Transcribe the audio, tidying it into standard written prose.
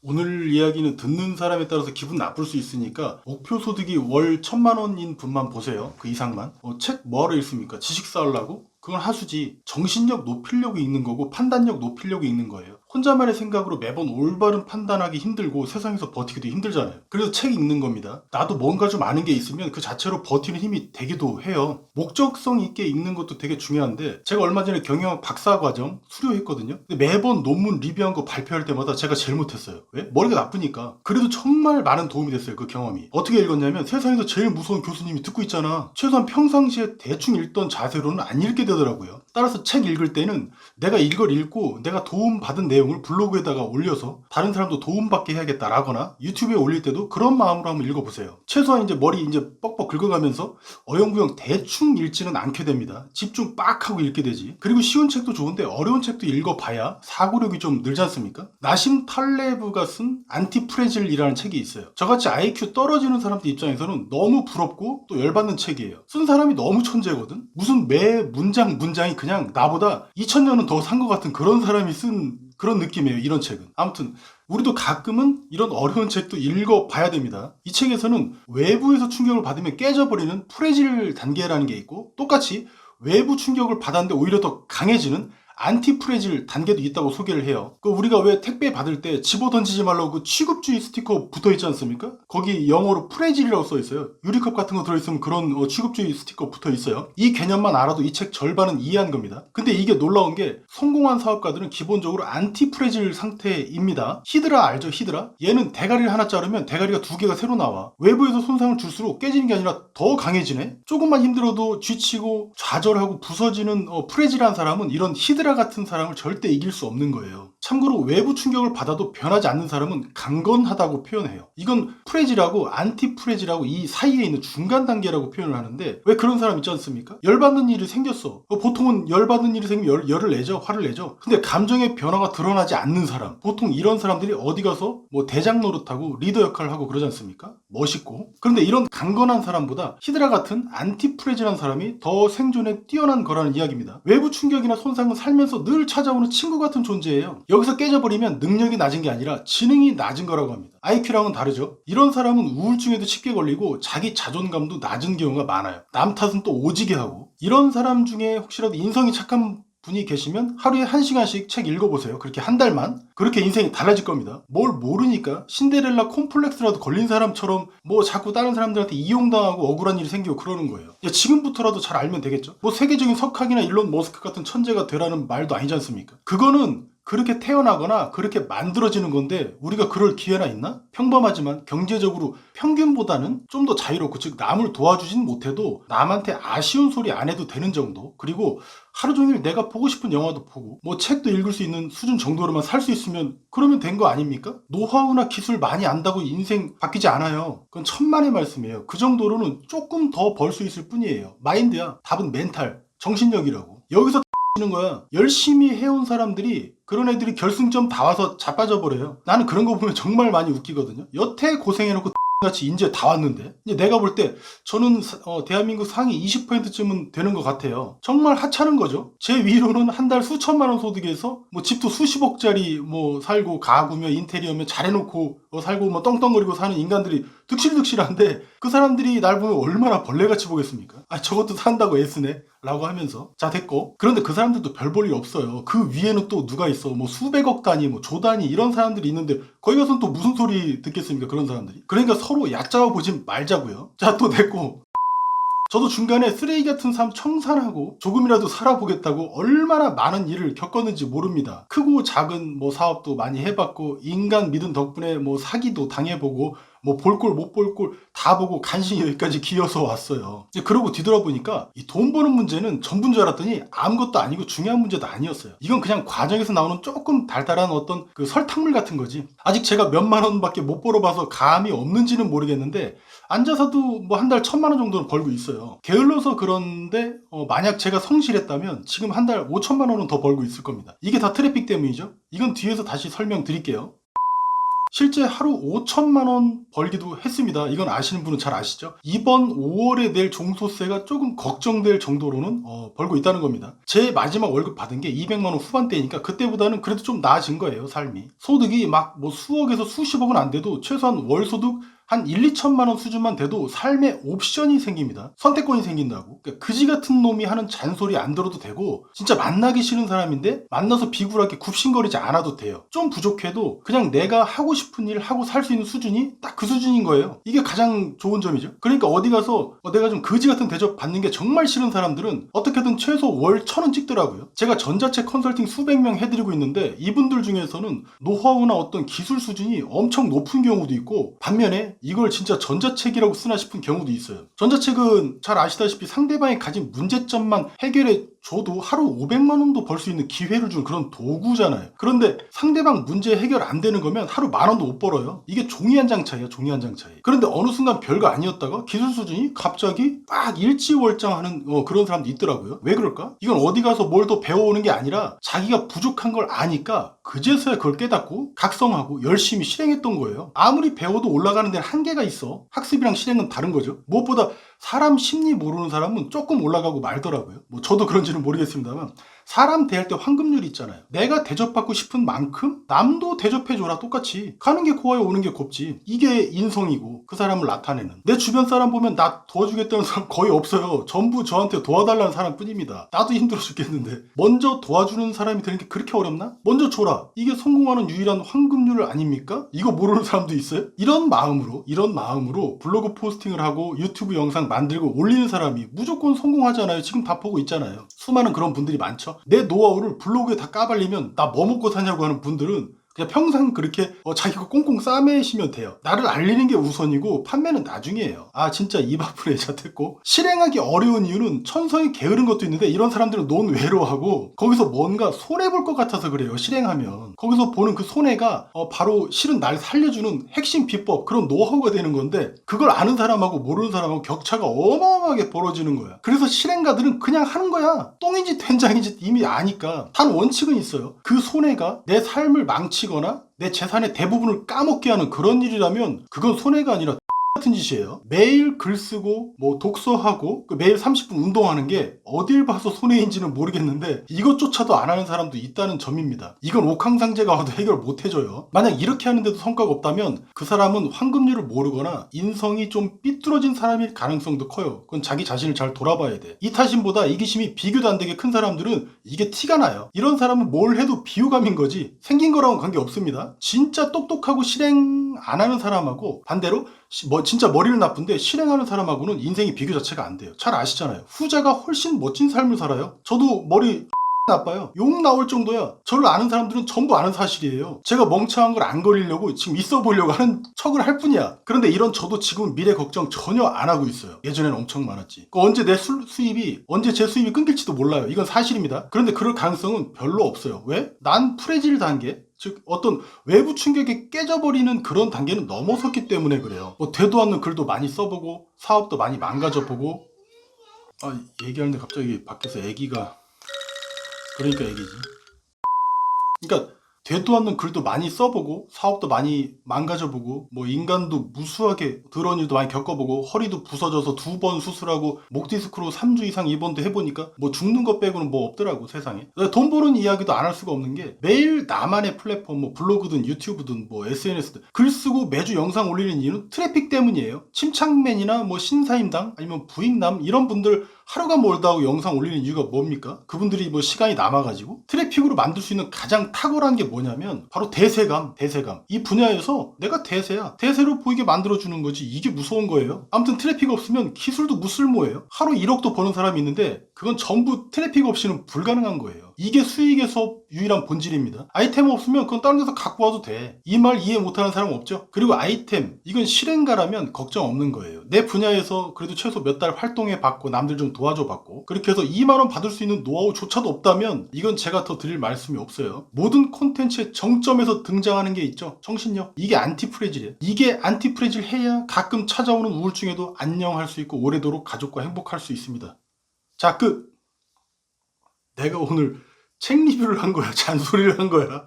오늘 이야기는 듣는 사람에 따라서 기분 나쁠 수 있으니까 목표 소득이 월 1,000만 원인 분만 보세요. 그 이상만. 책 뭐하러 읽습니까? 지식 쌓으려고? 그건 하수지. 정신력 높이려고 읽는 거고 판단력 높이려고 읽는 거예요. 혼자만의 생각으로 매번 올바른 판단하기 힘들고 세상에서 버티기도 힘들잖아요. 그래서 책 읽는 겁니다. 나도 뭔가 좀 아는 게 있으면 그 자체로 버티는 힘이 되기도 해요. 목적성 있게 읽는 것도 되게 중요한데 제가 얼마 전에 경영학 박사과정 수료했거든요. 근데 매번 논문 리뷰한 거 발표할 때마다 제가 제일 못했어요. 왜? 머리가 나쁘니까. 그래도 정말 많은 도움이 됐어요. 그 경험이. 어떻게 읽었냐면 세상에서 제일 무서운 교수님이 듣고 있잖아. 최소한 평상시에 대충 읽던 자세로는 안 읽게 되더라고요. 따라서 책 읽을 때는 내가 이걸 읽고 내가 도움받은 내용을 블로그에다가 올려서 다른 사람도 도움받게 해야겠다라거나 유튜브에 올릴 때도 그런 마음으로 한번 읽어보세요. 최소한 이제 머리 이제 뻑뻑 긁어가면서 어영부영 대충 읽지는 않게 됩니다. 집중 빡 하고 읽게 되지. 그리고 쉬운 책도 좋은데 어려운 책도 읽어봐야 사고력이 좀 늘지 않습니까? 나심 탈레브가 쓴 안티프레질이라는 책이 있어요. 저같이 IQ 떨어지는 사람들 입장에서는 너무 부럽고 또 열받는 책이에요. 쓴 사람이 너무 천재거든? 무슨 매 문장이 그냥 나보다 2000년은 더 산 것 같은 그런 사람이 쓴 그런 느낌이에요. 이런 책은. 아무튼 우리도 가끔은 이런 어려운 책도 읽어봐야 됩니다. 이 책에서는 외부에서 충격을 받으면 깨져버리는 프레질 단계라는 게 있고 똑같이 외부 충격을 받았는데 오히려 더 강해지는 안티프레질 단계도 있다고 소개를 해요. 우리가 왜 택배 받을 때 집어 던지지 말라고 그 취급주의 스티커 붙어 있지 않습니까? 거기 영어로 프레질이라고 써 있어요. 유리컵 같은 거 들어있으면 그런 취급주의 스티커 붙어 있어요. 이 개념만 알아도 이 책 절반은 이해한 겁니다. 근데 이게 놀라운 게 성공한 사업가들은 기본적으로 안티프레질 상태입니다. 히드라 알죠? 히드라? 얘는 대가리를 하나 자르면 대가리가 두 개가 새로 나와. 외부에서 손상을 줄수록 깨지는 게 아니라 더 강해지네? 조금만 힘들어도 쥐치고 좌절하고 부서지는 프레질한 사람은 이런 히드라 같은 사람을 절대 이길 수 없는 거예요. 참고로 외부 충격을 받아도 변하지 않는 사람은 강건하다고 표현해요. 이건 프레질하고 안티프레질하고 이 사이에 있는 중간 단계라고 표현을 하는데 왜 그런 사람 있지 않습니까? 열받는 일이 생겼어. 보통은 열받는 일이 생기면 열을 내죠. 화를 내죠. 근데 감정의 변화가 드러나지 않는 사람, 보통 이런 사람들이 어디 가서 뭐 대장 노릇하고 리더 역할을 하고 그러지 않습니까? 멋있고. 그런데 이런 강건한 사람보다 히드라 같은 안티프레질한 사람이 더 생존에 뛰어난 거라는 이야기입니다. 외부 충격이나 손상은 살면서 늘 찾아오는 친구 같은 존재예요. 여기서 깨져버리면 능력이 낮은 게 아니라 지능이 낮은 거라고 합니다. IQ랑은 다르죠. 이런 사람은 우울증에도 쉽게 걸리고 자기 자존감도 낮은 경우가 많아요. 남 탓은 또 오지게 하고. 이런 사람 중에 혹시라도 인성이 착한 분이 계시면 하루에 1시간씩 책 읽어보세요. 그렇게 한 달만. 그렇게 인생이 달라질 겁니다. 뭘 모르니까 신데렐라 콤플렉스라도 걸린 사람처럼 뭐 자꾸 다른 사람들한테 이용당하고 억울한 일이 생기고 그러는 거예요. 지금부터라도 잘 알면 되겠죠. 뭐 세계적인 석학이나 일론 머스크 같은 천재가 되라는 말도 아니지 않습니까? 그거는 그렇게 태어나거나 그렇게 만들어지는 건데 우리가 그럴 기회나 있나? 평범하지만 경제적으로 평균보다는 좀 더 자유롭고 즉 남을 도와주진 못해도 남한테 아쉬운 소리 안 해도 되는 정도. 그리고 하루 종일 내가 보고 싶은 영화도 보고 뭐 책도 읽을 수 있는 수준 정도로만 살 수 있으면 그러면 된 거 아닙니까? 노하우나 기술 많이 안다고 인생 바뀌지 않아요. 그건 천만의 말씀이에요. 그 정도로는 조금 더 벌 수 있을 뿐이에요. 마인드야. 답은 멘탈, 정신력이라고. 여기서 는 거야. 열심히 해온 사람들이 그런 애들이 결승점 다 와서 자빠져 버려요. 나는 그런 거 보면 정말 많이 웃기거든요. 여태 고생해놓고 같이 이제 다 왔는데 이제 내가 볼 때 저는 대한민국 상위 20%쯤은 되는 것 같아요. 정말 하찮은 거죠. 제 위로는 한 달 수천만 원 소득에서 뭐 집도 수십억짜리 뭐 살고 가구며 인테리어며 잘해놓고 살고 뭐 떵떵거리고 사는 인간들이 득실득실한데 그 사람들이 날 보면 얼마나 벌레같이 보겠습니까? 저것도 산다고 애쓰네 라고 하면서 자 됐고. 그런데 그 사람들도 별 볼 일 없어요. 그 위에는 또 누가 있어. 뭐 수백억 단위 뭐 조 단위 이런 사람들이 있는데 거기 가서는 또 무슨 소리 듣겠습니까? 그런 사람들이. 그러니까 서로 얕잡아 보지 말자고요. 자 또 됐고. 저도 중간에 쓰레기 같은 삶 청산하고 조금이라도 살아보겠다고 얼마나 많은 일을 겪었는지 모릅니다. 크고 작은 뭐 사업도 많이 해봤고 인간 믿은 덕분에 뭐 사기도 당해보고 뭐 볼 꼴 못 볼 꼴 다 보고 간신히 여기까지 기어서 왔어요. 그러고 뒤돌아보니까 이 돈 버는 문제는 전부인 줄 알았더니 아무것도 아니고 중요한 문제도 아니었어요. 이건 그냥 과정에서 나오는 조금 달달한 어떤 그 설탕물 같은 거지. 아직 제가 몇만 원밖에 못 벌어봐서 감이 없는지는 모르겠는데 앉아서도 뭐 한 달 1,000만 원 정도는 벌고 있어요. 게을러서 그런데 만약 제가 성실했다면 지금 한 달 5천만 원은 더 벌고 있을 겁니다. 이게 다 트래픽 때문이죠. 이건 뒤에서 다시 설명드릴게요. 실제 하루 5천만 원 벌기도 했습니다. 이건 아시는 분은 잘 아시죠? 이번 5월에 낼 종소세가 조금 걱정될 정도로는 벌고 있다는 겁니다. 제 마지막 월급 받은 게 200만 원 후반대니까 그때보다는 그래도 좀 나아진 거예요, 삶이. 소득이 막 뭐 수억에서 수십억은 안 돼도 최소한 월 소득 한 1, 2천만 원 수준만 돼도 삶의 옵션이 생깁니다. 선택권이 생긴다고. 그러니까 그지 같은 놈이 하는 잔소리 안 들어도 되고 진짜 만나기 싫은 사람인데 만나서 비굴하게 굽신거리지 않아도 돼요. 좀 부족해도 그냥 내가 하고 싶은 일 하고 살 수 있는 수준이 딱 그 수준인 거예요. 이게 가장 좋은 점이죠. 그러니까 어디 가서 내가 좀 그지 같은 대접 받는 게 정말 싫은 사람들은 어떻게든 최소 월 1,000원 찍더라고요. 제가 전자책 컨설팅 수백 명 해드리고 있는데 이분들 중에서는 노하우나 어떤 기술 수준이 엄청 높은 경우도 있고 반면에 이걸 진짜 전자책이라고 쓰나 싶은 경우도 있어요. 전자책은 잘 아시다시피 상대방이 가진 문제점만 해결해 줘도 하루 500만 원도 벌 수 있는 기회를 준 그런 도구잖아요. 그런데 상대방 문제 해결 안 되는 거면 하루 10,000원도 못 벌어요. 이게 종이 한 장 차이야, 종이 한 장 차이. 그런데 어느 순간 별거 아니었다가 기술 수준이 갑자기 막 일지월장하는 그런 사람도 있더라고요. 왜 그럴까? 이건 어디 가서 뭘 더 배워오는 게 아니라 자기가 부족한 걸 아니까 그제서야 그걸 깨닫고 각성하고 열심히 실행했던 거예요. 아무리 배워도 올라가는 데는 한계가 있어. 학습이랑 실행은 다른 거죠. 무엇보다 사람 심리 모르는 사람은 조금 올라가고 말더라고요. 뭐 저도 그런지는 모르겠습니다만 사람 대할 때 황금률이 있잖아요. 내가 대접받고 싶은 만큼 남도 대접해줘라. 똑같이 가는 게 고와요, 오는 게 곱지. 이게 인성이고 그 사람을 나타내는. 내 주변 사람 보면 나 도와주겠다는 사람 거의 없어요. 전부 저한테 도와달라는 사람뿐입니다. 나도 힘들어 죽겠는데 먼저 도와주는 사람이 되는 게 그렇게 어렵나? 먼저 줘라. 이게 성공하는 유일한 황금률 아닙니까? 이거 모르는 사람도 있어요? 이런 마음으로 블로그 포스팅을 하고 유튜브 영상 만들고 올리는 사람이 무조건 성공하잖아요. 지금 다 보고 있잖아요. 수많은 그런 분들이 많죠. 내 노하우를 블로그에 다 까발리면 나 뭐 먹고 사냐고 하는 분들은 그냥 평생 그렇게 자기가 꽁꽁 싸매시면 돼요. 나를 알리는 게 우선이고 판매는 나중이에요. 아 진짜 입 아픈 애자 됐고 실행하기 어려운 이유는 천성이 게으른 것도 있는데 이런 사람들은 논외로하고 거기서 뭔가 손해볼 것 같아서 그래요. 실행하면 거기서 보는 그 손해가 바로 실은 날 살려주는 핵심 비법 그런 노하우가 되는 건데 그걸 아는 사람하고 모르는 사람하고 격차가 어마어마하게 벌어지는 거야. 그래서 실행가들은 그냥 하는 거야. 똥인지 된장인지 이미 아니까. 단 원칙은 있어요. 그 손해가 내 삶을 망치거나 내 재산의 대부분을 까먹게 하는 그런 일이라면 그건 손해가 아니라 같은 짓이에요. 매일 글 쓰고 뭐 독서하고 매일 30분 운동하는 게 어딜 봐서 손해인지는 모르겠는데 이것조차도 안 하는 사람도 있다는 점입니다. 이건 옥황상제가 와도 해결 못 해줘요. 만약 이렇게 하는데도 성과가 없다면 그 사람은 황금률을 모르거나 인성이 좀 삐뚤어진 사람일 가능성도 커요. 그건 자기 자신을 잘 돌아봐야 돼. 이타심보다 이기심이 비교도 안 되게 큰 사람들은 이게 티가 나요. 이런 사람은 뭘 해도 비호감인 거지 생긴 거랑은 관계없습니다. 진짜 똑똑하고 실행 안 하는 사람하고 반대로 진짜 머리는 나쁜데 실행하는 사람하고는 인생의 비교 자체가 안 돼요. 잘 아시잖아요. 후자가 훨씬 멋진 삶을 살아요. 저도 머리 나빠요. 욕 나올 정도야. 저를 아는 사람들은 전부 아는 사실이에요. 제가 멍청한 걸 안 걸리려고 지금 있어 보려고 하는 척을 할 뿐이야. 그런데 이런 저도 지금 미래 걱정 전혀 안 하고 있어요. 예전에는 엄청 많았지. 언제 언제 제 수입이 끊길지도 몰라요. 이건 사실입니다. 그런데 그럴 가능성은 별로 없어요. 왜? 난 프레질 단계 즉 어떤 외부 충격에 깨져버리는 그런 단계는 넘어섰기 때문에 그래요. 되도 않는 글도 많이 써보고 사업도 많이 망가져보고 얘기하는데 갑자기 밖에서 애기가 그러니까 애기지. 그러니까 되도 않는 글도 많이 써보고 사업도 많이 망가져보고 뭐 인간도 무수하게 더러운 일도 많이 겪어보고 허리도 부서져서 2번 수술하고 목 디스크로 3주 이상 입원도 해보니까 뭐 죽는 것 빼고는 뭐 없더라고 세상에. 돈 버는 이야기도 안 할 수가 없는 게 매일 나만의 플랫폼 뭐 블로그든 유튜브든 뭐 SNS든 글 쓰고 매주 영상 올리는 이유는 트래픽 때문이에요. 침착맨이나 뭐 신사임당 아니면 부익남 이런 분들 하루가 멀다 하고 영상 올리는 이유가 뭡니까? 그분들이 뭐 시간이 남아가지고 트래픽으로 만들 수 있는 가장 탁월한 게 뭐냐면 바로 대세감. 이 분야에서 내가 대세로 보이게 만들어주는 거지. 이게 무서운 거예요. 아무튼 트래픽 없으면 기술도 무쓸모예요. 하루 1억도 버는 사람이 있는데 그건 전부 트래픽 없이는 불가능한 거예요. 이게 수익의 수업 유일한 본질입니다. 아이템 없으면 그건 다른 데서 갖고 와도 돼. 이 말 이해 못하는 사람 없죠? 그리고 아이템 이건 실행가라면 걱정 없는 거예요. 내 분야에서 그래도 최소 몇 달 활동해 봤고 남들 좀 도와줘 봤고 그렇게 해서 2만 원 받을 수 있는 노하우조차도 없다면 이건 제가 더 드릴 말씀이 없어요. 모든 콘텐츠의 정점에서 등장하는 게 있죠. 정신력. 이게 안티프레질이에요. 이게 안티프레질 해야 가끔 찾아오는 우울증에도 안녕할 수 있고 오래도록 가족과 행복할 수 있습니다. 자, 내가 오늘 책 리뷰를 한 거야. 잔소리를 한 거야.